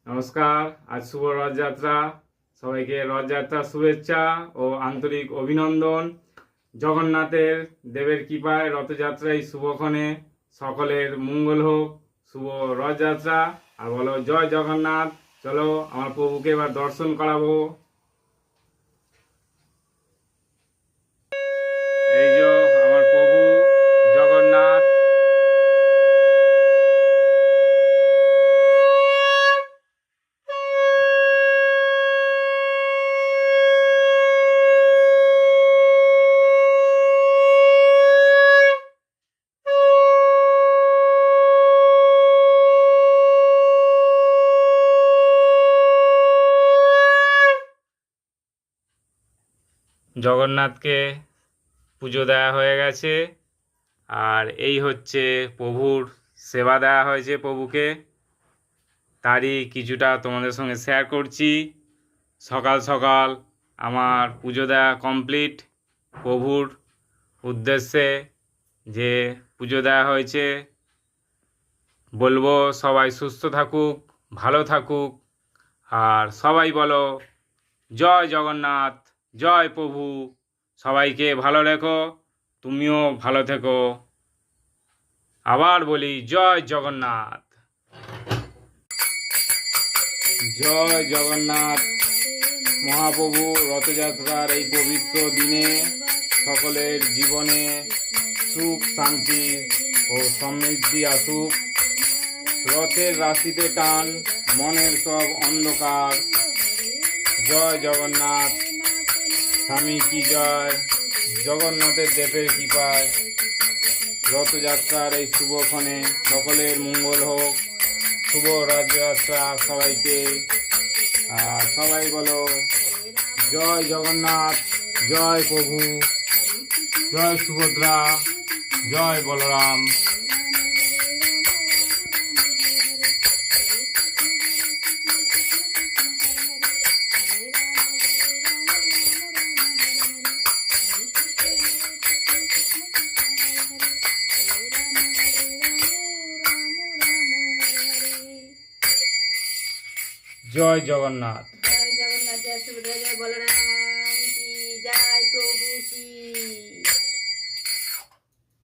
নমস্কার। আজ শুভ রথযাত্রা। সবাইকে রথযাত্রার শুভেচ্ছা ও আন্তরিক অভিনন্দন। জগন্নাথের দেবের কৃপায় রথযাত্রায় শুভক্ষণে সকলের মঙ্গল হোক। শুভ রথযাত্রা। আর বলো জয় জগন্নাথ। চলো আমার প্রভুকে এবার দর্শন করাবো। এই যে আমার প্রভু জগন্নাথ। জগন্নাথকে পুজো দেওয়া হয়ে গেছে, আর এই হচ্ছে প্রভুর সেবা দেওয়া হয়েছে প্রভুকে। তারই কিছুটা তোমাদের সঙ্গে শেয়ার করছি। সকাল সকাল আমার পুজো দেওয়া কমপ্লিট। প্রভুর উদ্দেশ্যে যে পুজো দেওয়া হয়েছে, বলবো সবাই সুস্থ থাকুক, ভালো থাকুক, আর সবাই বলো জয় জগন্নাথ, জয় প্রভু। সবাইকে ভালো রেখো, তুমিও ভালো থেকো। আবার বলি জয় জগন্নাথ, জয় জগন্নাথ। মহাপ্রভু রথযাত্রার এই পবিত্র দিনে সকলের জীবনে সুখ শান্তি ও সমৃদ্ধি আসুক। রথের রাশিতে টান, মনের সব অন্ধকার। জয় জগন্নাথ, স্বামী কি জয়। জগন্নাথের দেবের কৃপায় রথযাত্রার এই শুভক্ষণে সকলের মঙ্গল হোক। শুভ রথযাত্রা সবাইকে। আর সবাই বলো জয় জগন্নাথ, জয় প্রভু, জয় সুভদ্রা, জয় বলরাম। জয় জগন্নাথ, জয় জগন্নাথ, জয় সুভদ্রা, জয় বলরাম কি জয়, প্রভু কি।